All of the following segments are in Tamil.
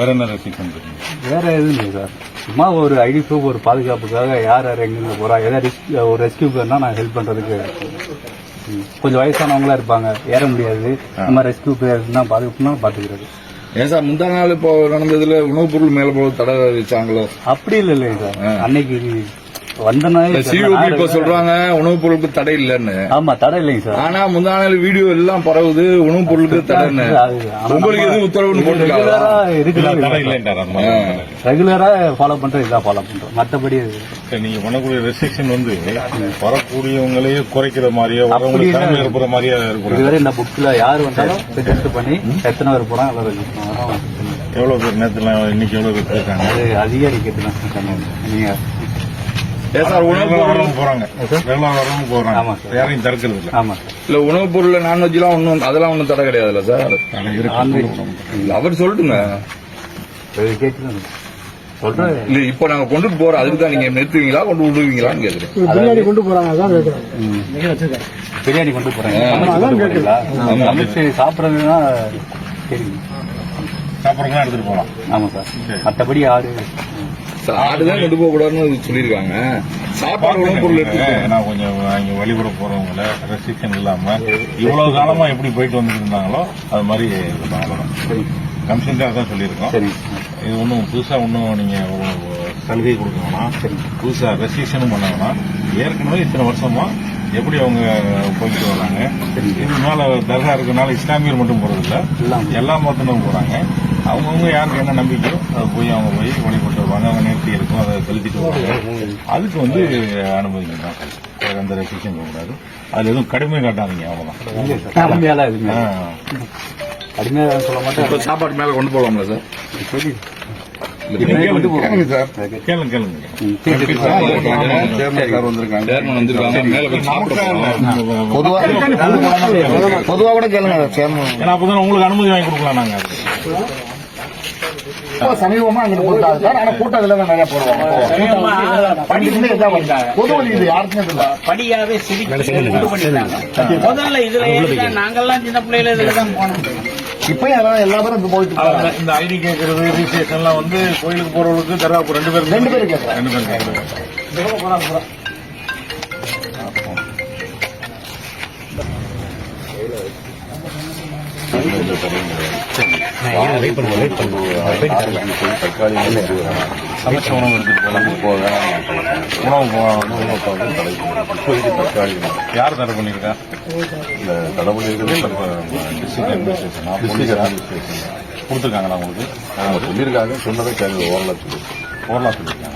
வேற என்ன ரெஸ்ட்ரிக்ஷன் இருக்கு? வேற எதுவும் இல்லை சார். சும்மா ஒரு ஐடி ப்ரூஃப், ஒரு பாதுகாப்புக்காக யார் யார் எங்கெங்க போறா, ஏதாவது ஒரு ரெஸ்கியூ பேர்னா நான் ஹெல்ப் பண்றதுக்கு. கொஞ்சம் வயசானவங்களா இருப்பாங்க, ஏற முடியாது, நம்ம ரெஸ்கியூ பேர் தான் பாதுகாப்புனா பாத்துக்கிறது. ஏன் சார் முந்தா நாள் இப்போ நடந்ததுல உணவுப் பொருள் மேல போல தடை வச்சாங்களோ? அப்படி இல்லை சார். அன்னைக்கு வந்தனால இப்ப சொல்றாங்க உணவுப் பொருளுக்கு தடை இல்லன்னு. ஆமா, தடை இல்லைங்க சார். ஆனா முந்தா நாள் வீடியோ எல்லாம் பரவுது உணவுப் பொருளுக்கு தடைன்னு. உங்களுக்கு எதுவும் உத்தரவுன்னு போட்டுருக்காங்க? ரெகுலரா ஃபாலோ பண்றது இதான் ஃபாலோ பண்றோம். மற்றபடி நீங்க பண்ணக்கூடிய ரெஸ்ட்ரிக்ஷன் வந்து வரக்கூடியவங்களையே குறைக்கிற மாதிரியே வரவங்க மாதிரியே இருக்கும். இதுவரை இந்த புக்ல யார் வந்தாலும் ரெஜிஸ்டர் பண்ணி எத்தனை பேர் போறாங்க எல்லாம் ரெஜிஸ்டர் பண்ணுறோம். எவ்வளவு பேர் நேரத்துல இன்னைக்கு எவ்வளவு பேர் இருக்காங்க? அது அதிகாரி கேட்டுதான் நீங்க யாரையும் தடுக்கிறது இல்லை. ஆமா இல்ல உணவுப் பொருள் நான்வெஜ் எல்லாம் ஒன்னும் அதெல்லாம் ஒன்னும் தடை கிடையாதுல்ல சார்? அவர் சொல்லிட்டுங்க சொல்றேன். இல்ல இப்ப நாங்க கொண்டுட்டு போறோம், அதுக்கு தான் நீங்க நிறுத்துவீங்களா கொண்டு விடுவீங்களான்னு கேக்குறேன். பிரியாணி கொண்டு போறாங்க, பிரியாணி கொண்டு போறாங்க. சமைச்சு சாப்பிடறதுன்னா சாப்பிடறதுலாம் எடுத்துட்டு போகலாம். ஆமா சார். மற்றபடி ஆடுதான் கொண்டு போக கூடாதுன்னு சொல்லிருக்காங்க. சாப்பாடு உணவுப் பொருள் எடுத்து நான் கொஞ்சம் இங்க வழிபட போறவங்கள ரெஸ்ட்ரிக்ஷன் இல்லாம இவ்வளவு காலமா எப்படி போயிட்டு வந்துட்டு இருந்தாங்களோ அது மாதிரி கமிஷன் தான் சொல்லியிருக்கோம். இது ஒன்றும் புதுசா ஒன்றும் நீங்க சலுகை கொடுக்கணும்னா புதுசா ரெஸ்ட்ரிக்ஷனும் பண்ணாங்கன்னா ஏற்கனவே இத்தனை வருஷமா எப்படி அவங்க போயிட்டு வராங்க. இது மேல தர்கா இருக்கனால இஸ்லாமியர் மட்டும் போறது இல்ல, எல்லா மதத்தினரும் போறாங்க. அவங்கவுங்க யாருக்கு என்ன நம்பிக்கையோ அதை போய் அவங்க போய் வழிபட்டு வருவாங்க. அவங்க நேர்த்தி இருக்கும், அதை செலுத்திட்டு வருவாங்க. அதுக்கு வந்து அனுமதிங்க தான், அந்த ரெஸ்ட்ரிக்ஷன் போகக்கூடாது. அதுல எதுவும் கடுமை காட்டாதீங்க. அவ்வளவுதான். கடுமையா சொல்ல மாட்டேன். சாப்பாடு மேல கொண்டு போகலாம்ல சார்? பொதுவா கூட கேளுங்க. உங்களுக்கு அனுமதி வாங்கி கொடுக்கலாம். நாங்க சமீபமா அங்கிட்டு போட்டாங்க சார். ஆனா கூட்டத்துல தான் நிறைய போடுவாங்க. பொது வழி இது யாருக்குமே இல்லை. படியாவே முதல்ல இதுல நாங்கெல்லாம் சின்ன பிள்ளையில இதுலதான் போனோம். இப்பயும் அதெல்லாம் எல்லா பேரும் போயிட்டு இந்த ஐடி கேட்கறது ரிஜிஸ்ட்ரேஷன் எல்லாம் வந்து கோயிலுக்கு போறவங்களுக்கு தர்காவுக்கு ரெண்டு பேரும் கேட்கறாங்க. சமைச்ச உணவு எடுத்துட்டு போக தற்காலிக யார் தடை பண்ணிருக்கா? இந்த தடை பண்ணிருக்கிறது டிஸ்ட்ரிக்ட் அட்மினிஸ்ட்ரேஷன் கொடுத்துருக்காங்களா உங்களுக்கு? சொல்லியிருக்காங்க. சொன்னதை கேள்வி ஓரளவு சொல்லியிருக்காங்க.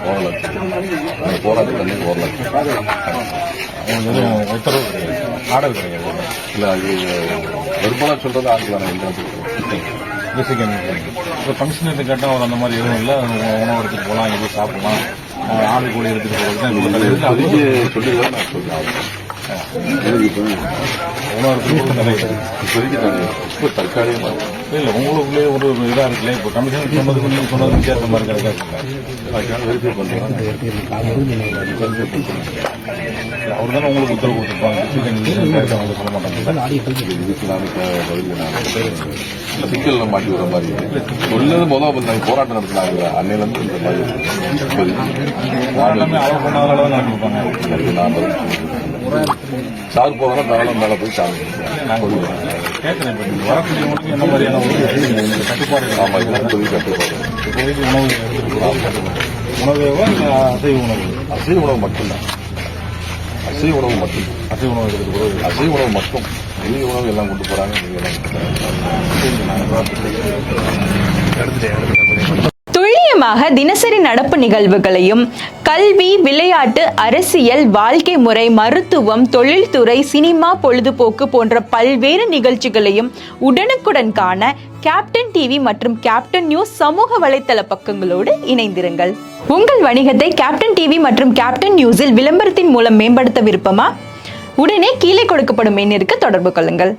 ஓரளவு போராட்டம் தண்ணி ஓரளவு அவங்களுக்கு எதுவும் உத்தரவு கிடையாது, ஆர்டர் கிடையாது. இல்லை அது வெறுப்பெல்லாம் சொல்றது ஆட்களான இப்போ கமிஷனர் கேட்டால் அவர் அந்த மாதிரி எதுவும் இல்லை, உணவு எடுத்துட்டு போகலாம், எதுவும் சாப்பிடலாம், ஆடு கோழி எடுத்துட்டு போகிறது தான் சொல்லிடுவேன். நான் சொல்றேன் இப்போ தற்காலிகமாக இல்லை உங்களுக்குள்ளே ஒரு இதாக இருக்குல்ல. இப்போ கமிஷனர் சொன்னதுக்கு நீங்கள் சொன்னது வித்தியாசமாக இருக்கிறதா வெரிஃபை பண்ணுறோம். அவர் தானே உங்களுக்கு உத்தரவு கொடுத்துருப்பாங்க. அவங்க சொல்ல மாட்டாங்க. சிக்கலில் மாட்டி வர மாதிரி சொல்லது முதல் போராட்டம் நடத்தினாங்க. அன்னையிலேருந்து இந்த மாதிரி அவர் பண்ணாதால தான் நான் கொடுப்பாங்க. சார் போகிறோம் தாராளம் மேலே போய் சாமி கேட்குறேன். வரக்கூடியவங்களுக்கு என்ன மாதிரியான கட்டுப்பாடு? ஆமாம், இதெல்லாம் சொல்லி கட்டுப்பாடு. உணவேவா அசைவ உணவு? அசைவ உணவு மட்டும்தான். அசைவ உணவு மட்டும். அசைவ உணவு எடுத்துட்டு போகிறது அசைவ உணவு மட்டும். வெளி உணவு எல்லாம் கொண்டு போகிறாங்க. துல்லியமாக தினசரி நடப்பு நிகழ்வுகளையும் கல்வி, விளையாட்டு, அரசியல், வாழ்க்கை முறை, மருத்துவம், தொழில்துறை, சினிமா, பொழுதுபோக்கு போன்ற பல்வேறு நிகழ்ச்சிகளையும் உடனுக்குடன் காண கேப்டன் டிவி மற்றும் கேப்டன் நியூஸ் சமூக வலைத்தள பக்கங்களோடு இணைந்திருங்கள். உங்கள் வணிகத்தை கேப்டன் டிவி மற்றும் கேப்டன் நியூஸில் விளம்பரத்தின் மூலம் மேம்படுத்த விருப்பமா? உடனே கீழே கொடுக்கப்படும் எண்ணிற்கு தொடர்பு கொள்ளுங்கள்.